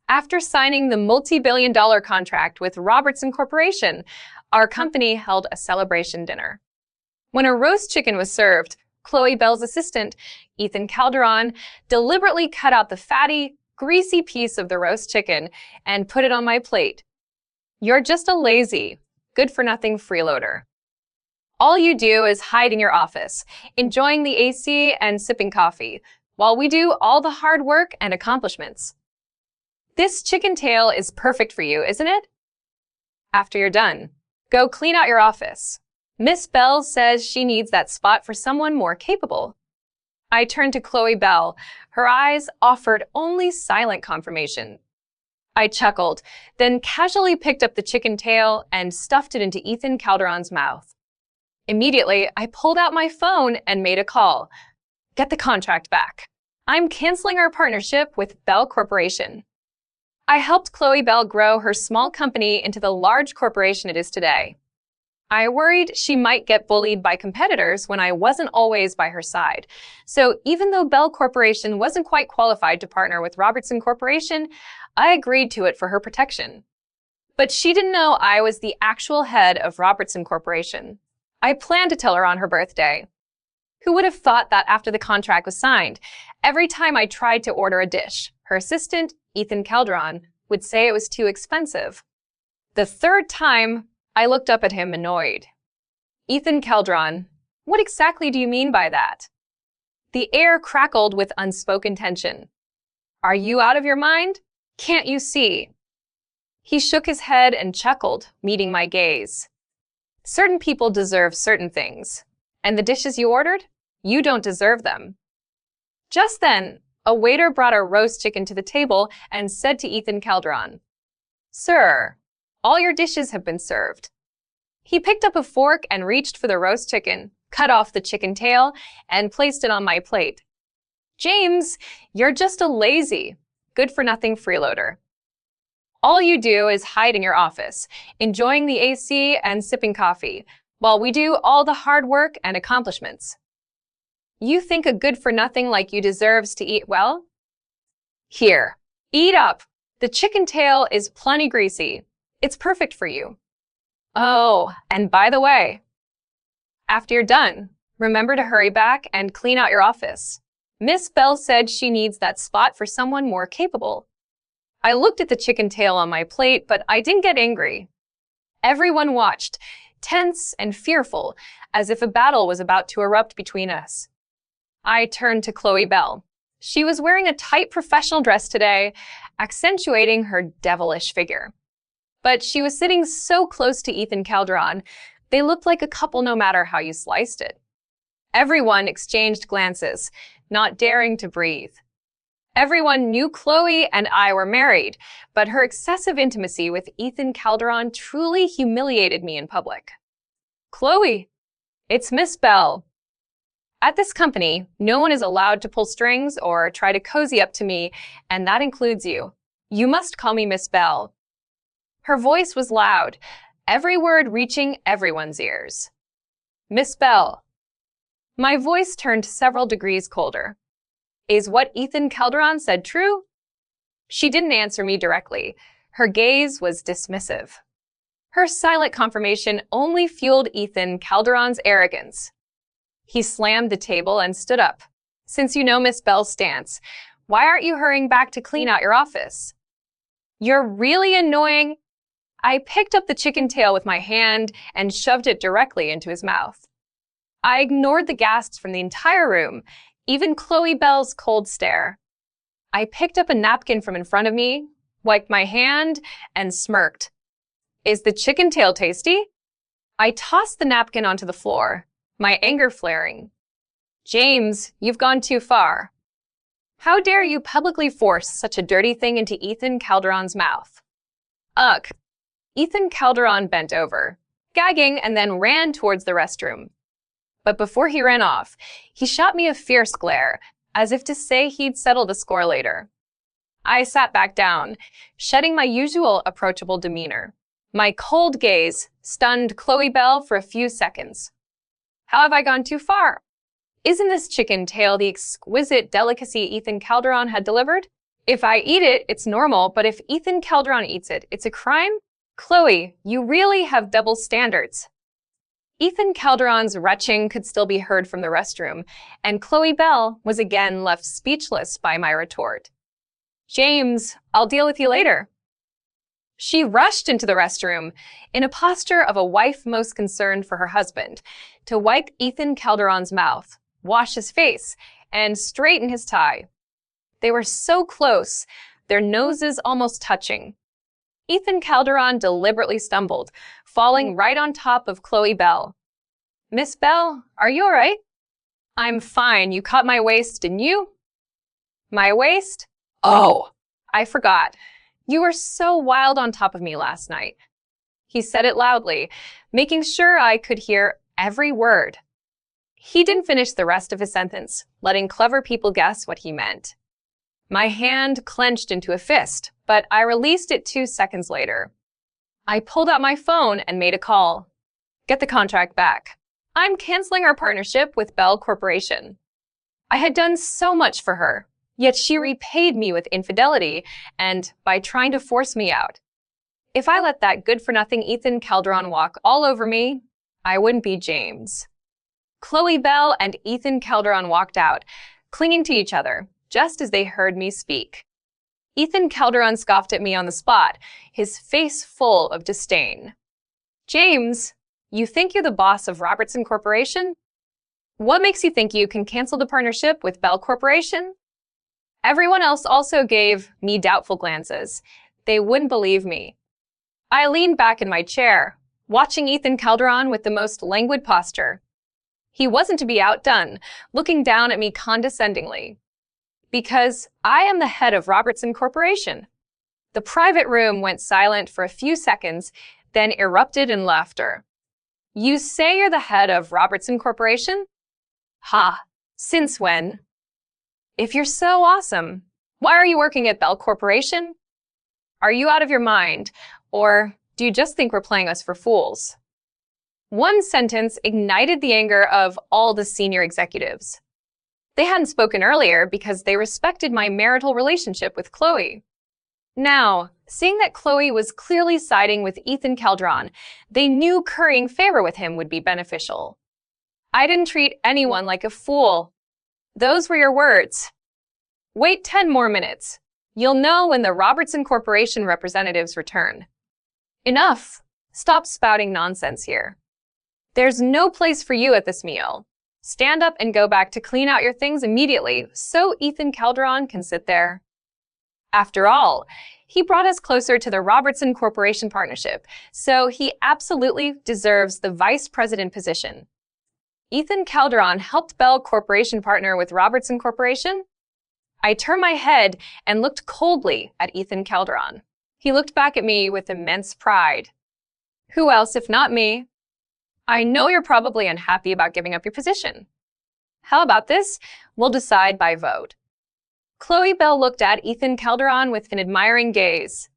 After signing the multi-billion-dollar contract with Robertson Corporation, our company held a celebration dinner. When a roast chicken was served, Chloe Bell's assistant, Ethan Calderon, deliberately cut out the fatty, greasy piece of the roast chicken and put it on my plate. You're just a lazy, good-for-nothing freeloader. All you do is hide in your office, enjoying the AC and sipping coffee, while we do all the hard work and accomplishments. This chicken tail is perfect for you, isn't it? After you're done, go clean out your office. Miss Bell says she needs that spot for someone more capable. I turned to Chloe Bell. Her eyes offered only silent confirmation. I chuckled, then casually picked up the chicken tail and stuffed it into Ethan Calderon's mouth. Immediately, I pulled out my phone and made a call. Get the contract back. I'm canceling our partnership with Bell Corporation. I helped Chloe Bell grow her small company into the large corporation it is today. I worried she might get bullied by competitors when I wasn't always by her side. So even though Bell Corporation wasn't quite qualified to partner with Robertson Corporation, I agreed to it for her protection. But she didn't know I was the actual head of Robertson Corporation. I planned to tell her on her birthday. Who would have thought that after the contract was signed, every time I tried to order a dish, her assistant, Ethan Calderon, would say it was too expensive. The third time, I looked up at him annoyed. Ethan Calderon, what exactly do you mean by that? The air crackled with unspoken tension. Are you out of your mind? Can't you see? He shook his head and chuckled, meeting my gaze. Certain people deserve certain things, and the dishes you ordered, you don't deserve them. Just then, a waiter brought a roast chicken to the table and said to Ethan Calderon, Sir, all your dishes have been served. He picked up a fork and reached for the roast chicken, cut off the chicken tail, and placed it on my plate. James, you're just a lazy, good-for-nothing freeloader. All you do is hide in your office, enjoying the AC and sipping coffee, while we do all the hard work and accomplishments. You think a good-for-nothing like you deserves to eat well? Here, eat up. The chicken tail is plenty greasy. It's perfect for you. Oh, and by the way, after you're done, remember to hurry back and clean out your office. Miss Bell said she needs that spot for someone more capable. I looked at the chicken tail on my plate, but I didn't get angry. Everyone watched, tense and fearful, as if a battle was about to erupt between us. I turned to Chloe Bell. She was wearing a tight professional dress today, accentuating her devilish figure. But she was sitting so close to Ethan Calderon, they looked like a couple no matter how you sliced it. Everyone exchanged glances, not daring to breathe. Everyone knew Chloe and I were married, but her excessive intimacy with Ethan Calderon truly humiliated me in public. Chloe, it's Miss Bell. At this company, no one is allowed to pull strings or try to cozy up to me, and that includes you. You must call me Miss Bell. Her voice was loud, every word reaching everyone's ears. Miss Bell. My voice turned several degrees colder. Is what Ethan Calderon said true? She didn't answer me directly. Her gaze was dismissive. Her silent confirmation only fueled Ethan Calderon's arrogance. He slammed the table and stood up. Since you know Miss Bell's stance, why aren't you hurrying back to clean out your office? You're really annoying. I picked up the chicken tail with my hand and shoved it directly into his mouth. I ignored the gasps from the entire room, even Chloe Bell's cold stare. I picked up a napkin from in front of me, wiped my hand, and smirked. Is the chicken tail tasty? I tossed the napkin onto the floor, my anger flaring. James, you've gone too far. How dare you publicly force such a dirty thing into Ethan Calderon's mouth? Ugh. Ethan Calderon bent over, gagging, and then ran towards the restroom. But before he ran off, he shot me a fierce glare, as if to say he'd settle the score later. I sat back down, shedding my usual approachable demeanor. My cold gaze stunned Chloe Bell for a few seconds. How have I gone too far? Isn't this chicken tail the exquisite delicacy Ethan Calderon had delivered? If I eat it, it's normal, but if Ethan Calderon eats it, it's a crime? Chloe, you really have double standards. Ethan Calderon's retching could still be heard from the restroom, and Chloe Bell was again left speechless by my retort. James, I'll deal with you later. She rushed into the restroom, in a posture of a wife most concerned for her husband, to wipe Ethan Calderon's mouth, wash his face, and straighten his tie. They were so close, their noses almost touching. Ethan Calderon deliberately stumbled, falling right on top of Chloe Bell. Miss Bell, are you all right? I'm fine. You caught my waist, didn't you? My waist? Oh, I forgot. You were so wild on top of me last night. He said it loudly, making sure I could hear every word. He didn't finish the rest of his sentence, letting clever people guess what he meant. My hand clenched into a fist, but I released it 2 seconds later. I pulled out my phone and made a call. Get the contract back. I'm canceling our partnership with Bell Corporation. I had done so much for her, yet she repaid me with infidelity and by trying to force me out. If I let that good-for-nothing Ethan Calderon walk all over me, I wouldn't be James. Chloe Bell and Ethan Calderon walked out, clinging to each other, just as they heard me speak. Ethan Calderon scoffed at me on the spot, his face full of disdain. James, you think you're the boss of Robertson Corporation? What makes you think you can cancel the partnership with Bell Corporation? Everyone else also gave me doubtful glances. They wouldn't believe me. I leaned back in my chair, watching Ethan Calderon with the most languid posture. He wasn't to be outdone, looking down at me condescendingly. Because I am the head of Robertson Corporation. The private room went silent for a few seconds, then erupted in laughter. You say you're the head of Robertson Corporation? Ha, since when? If you're so awesome, why are you working at Bell Corporation? Are you out of your mind, or do you just think we're playing us for fools? One sentence ignited the anger of all the senior executives. They hadn't spoken earlier because they respected my marital relationship with Chloe. Now, seeing that Chloe was clearly siding with Ethan Calderon, they knew currying favor with him would be beneficial. I didn't treat anyone like a fool. Those were your words. Wait 10 more minutes. You'll know when the Robertson Corporation representatives return. Enough. Stop spouting nonsense here. There's no place for you at this meal. Stand up and go back to clean out your things immediately so Ethan Calderon can sit there. After all, he brought us closer to the Robertson Corporation partnership, so he absolutely deserves the vice president position. Ethan Calderon helped Bell Corporation partner with Robertson Corporation? I turned my head and looked coldly at Ethan Calderon. He looked back at me with immense pride. Who else if not me? I know you're probably unhappy about giving up your position. How about this? We'll decide by vote. Chloe Bell looked at Ethan Calderon with an admiring gaze.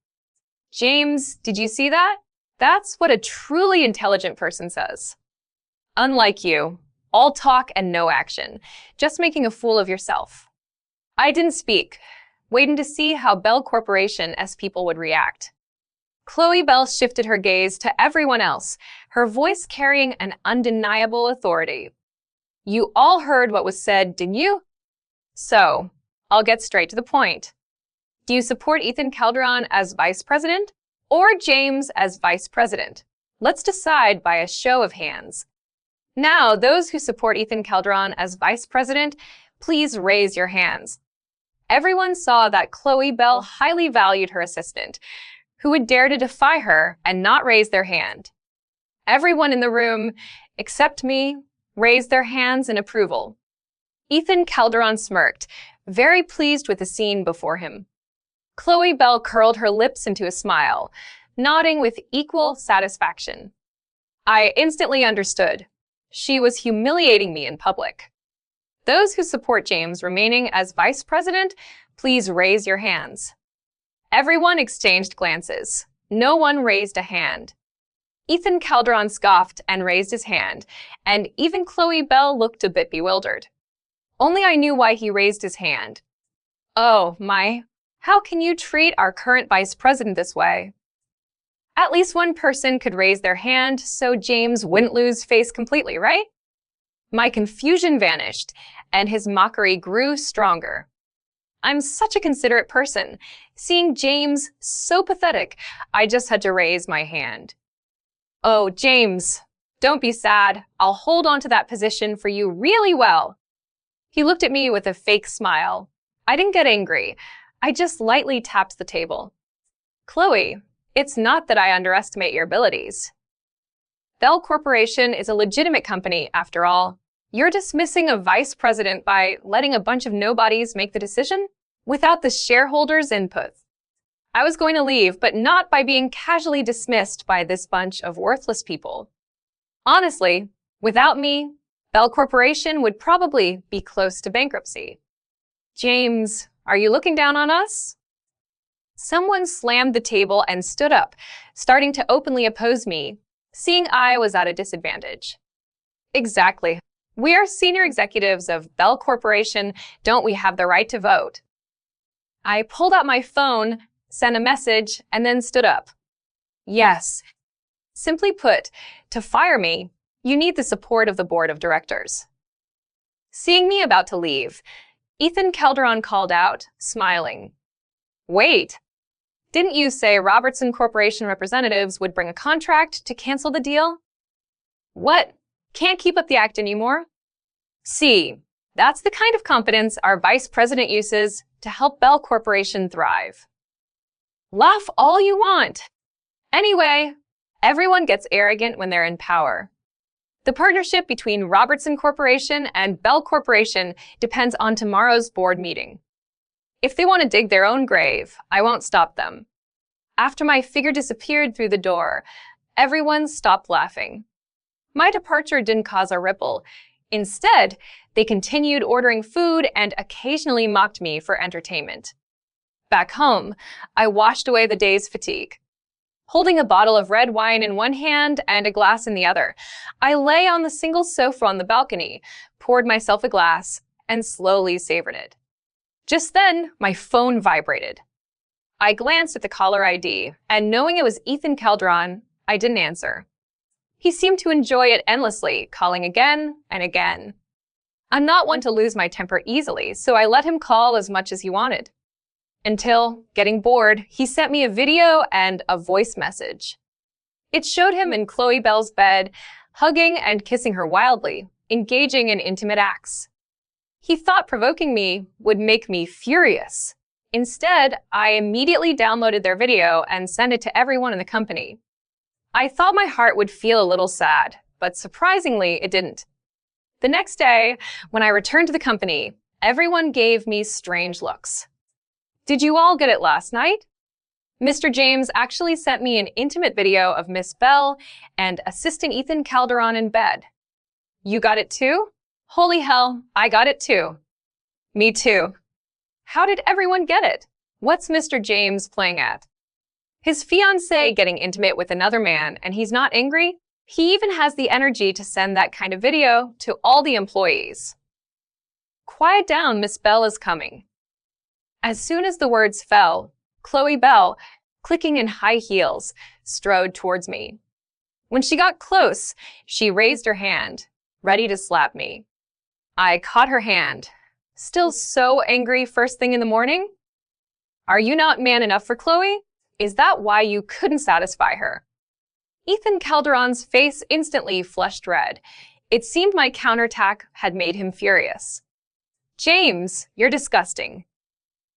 James, did you see that? That's what a truly intelligent person says. Unlike you, all talk and no action, just making a fool of yourself. I didn't speak, waiting to see how Bell Corporation-esque people would react. Chloe Bell shifted her gaze to everyone else, her voice carrying an undeniable authority. You all heard what was said, didn't you? So, I'll get straight to the point. Do you support Ethan Calderon as vice president or James as vice president? Let's decide by a show of hands. Now, those who support Ethan Calderon as vice president, please raise your hands. Everyone saw that Chloe Bell highly valued her assistant, who would dare to defy her and not raise their hand. Everyone in the room, except me, raised their hands in approval. Ethan Calderon smirked, very pleased with the scene before him. Chloe Bell curled her lips into a smile, nodding with equal satisfaction. I instantly understood. She was humiliating me in public. Those who support James remaining as vice president, please raise your hands. Everyone exchanged glances. No one raised a hand. Ethan Calderon scoffed and raised his hand, and even Chloe Bell looked a bit bewildered. Only I knew why he raised his hand. Oh, my How can you treat our current vice president this way? At least one person could raise their hand so James wouldn't lose face completely, right? My confusion vanished, and his mockery grew stronger. I'm such a considerate person. Seeing James so pathetic, I just had to raise my hand. Oh, James, don't be sad. I'll hold on to that position for you really well. He looked at me with a fake smile. I didn't get angry. I just lightly tapped the table. Chloe, it's not that I underestimate your abilities. Bell Corporation is a legitimate company, after all. You're dismissing a vice president by letting a bunch of nobodies make the decision without the shareholders' input. I was going to leave, but not by being casually dismissed by this bunch of worthless people. Honestly, without me, Bell Corporation would probably be close to bankruptcy. James, are you looking down on us? Someone slammed the table and stood up, starting to openly oppose me, seeing I was at a disadvantage. Exactly. We are senior executives of Bell Corporation. Don't we have the right to vote? I pulled out my phone, sent a message, and then stood up. Yes. Simply put, to fire me, you need the support of the board of directors. Seeing me about to leave, Ethan Calderon called out, smiling. Wait, didn't you say Robertson Corporation representatives would bring a contract to cancel the deal? What? Can't keep up the act anymore? See, that's the kind of competence our vice president uses to help Bell Corporation thrive. Laugh all you want. Anyway, everyone gets arrogant when they're in power. The partnership between Robertson Corporation and Bell Corporation depends on tomorrow's board meeting. If they want to dig their own grave, I won't stop them. After my figure disappeared through the door, everyone stopped laughing. My departure didn't cause a ripple. Instead, they continued ordering food and occasionally mocked me for entertainment. Back home, I washed away the day's fatigue. Holding a bottle of red wine in one hand and a glass in the other, I lay on the single sofa on the balcony, poured myself a glass, and slowly savored it. Just then, my phone vibrated. I glanced at the caller ID, and knowing it was Ethan Calderon, I didn't answer. He seemed to enjoy it endlessly, calling again and again. I'm not one to lose my temper easily, so I let him call as much as he wanted. Until, getting bored, he sent me a video and a voice message. It showed him in Chloe Bell's bed, hugging and kissing her wildly, engaging in intimate acts. He thought provoking me would make me furious. Instead, I immediately downloaded their video and sent it to everyone in the company. I thought my heart would feel a little sad, but surprisingly, it didn't. The next day, when I returned to the company, everyone gave me strange looks. Did you all get it last night? Mr. James actually sent me an intimate video of Miss Bell and Assistant Ethan Calderon in bed. You got it too? Holy hell, I got it too. Me too. How did everyone get it? What's Mr. James playing at? His fiancée getting intimate with another man, and he's not angry? He even has the energy to send that kind of video to all the employees. Quiet down, Miss Bell is coming. As soon as the words fell, Chloe Bell, clicking in high heels, strode towards me. When she got close, she raised her hand, ready to slap me. I caught her hand. Still so angry first thing in the morning? Are you not man enough for Chloe? Is that why you couldn't satisfy her? Ethan Calderon's face instantly flushed red. It seemed my counterattack had made him furious. James, you're disgusting.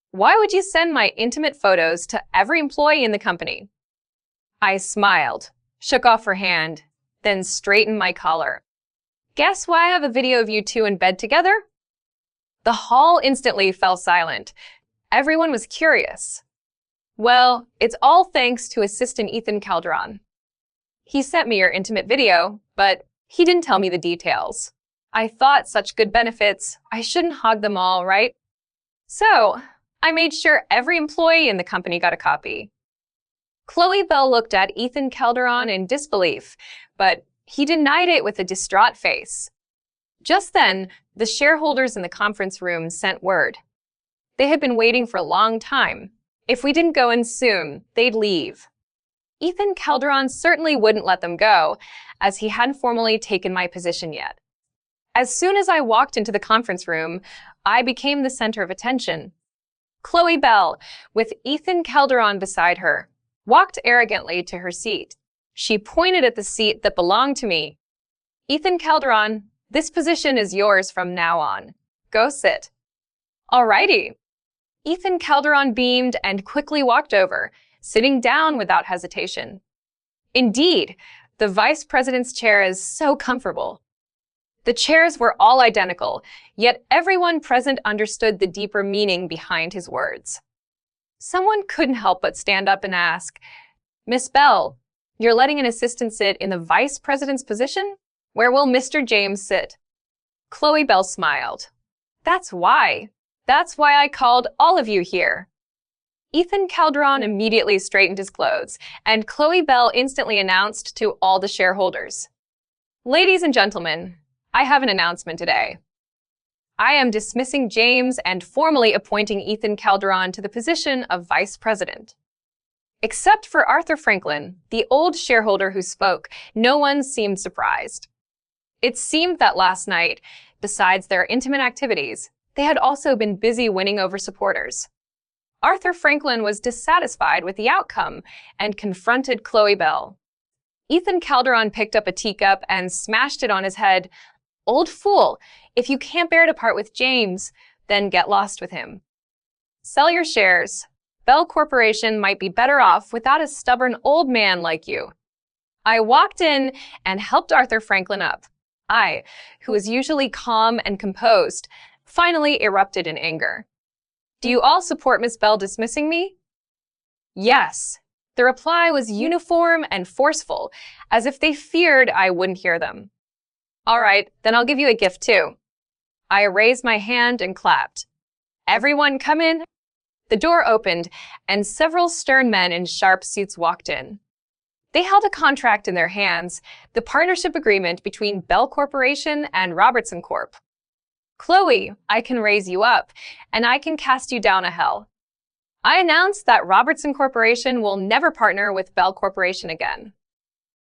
Why would you send my intimate photos to every employee in the company? I smiled, shook off her hand, then straightened my collar. Guess why I have a video of you two in bed together? The hall instantly fell silent. Everyone was curious. Well, it's all thanks to Assistant Ethan Calderon. He sent me your intimate video, but he didn't tell me the details. I thought such good benefits, I shouldn't hog them all, right? So, I made sure every employee in the company got a copy. Chloe Bell looked at Ethan Calderon in disbelief, but he denied it with a distraught face. Just then, the shareholders in the conference room sent word. They had been waiting for a long time. If we didn't go in soon, they'd leave. Ethan Calderon certainly wouldn't let them go, as he hadn't formally taken my position yet. As soon as I walked into the conference room, I became the center of attention. Chloe Bell, with Ethan Calderon beside her, walked arrogantly to her seat. She pointed at the seat that belonged to me. "Ethan Calderon, this position is yours from now on. Go sit." "Alrighty." Ethan Calderon beamed and quickly walked over, sitting down without hesitation. Indeed, the vice president's chair is so comfortable. The chairs were all identical, yet everyone present understood the deeper meaning behind his words. Someone couldn't help but stand up and ask, "Miss Bell, you're letting an assistant sit in the vice president's position? Where will Mr. James sit?" Chloe Bell smiled. That's why I called all of you here." Ethan Calderon immediately straightened his clothes, and Chloe Bell instantly announced to all the shareholders, "Ladies and gentlemen, I have an announcement today. I am dismissing James and formally appointing Ethan Calderon to the position of vice president." Except for Arthur Franklin, the old shareholder who spoke, no one seemed surprised. It seemed that last night, besides their intimate activities, they had also been busy winning over supporters. Arthur Franklin was dissatisfied with the outcome and confronted Chloe Bell. Ethan Calderon picked up a teacup and smashed it on his head. "Old fool, if you can't bear to part with James, then get lost with him. Sell your shares. Bell Corporation might be better off without a stubborn old man like you." I walked in and helped Arthur Franklin up. I, who was usually calm and composed, finally erupted in anger. "Do you all support Miss Bell dismissing me?" Yes. The reply was uniform and forceful, as if they feared I wouldn't hear them. "All right, then I'll give you a gift too." I raised my hand and clapped. "Everyone come in." The door opened, and several stern men in sharp suits walked in. They held a contract in their hands, the partnership agreement between Bell Corporation and Robertson Corp. "Chloe, I can raise you up, and I can cast you down a hell. I announce that Robertson Corporation will never partner with Bell Corporation again."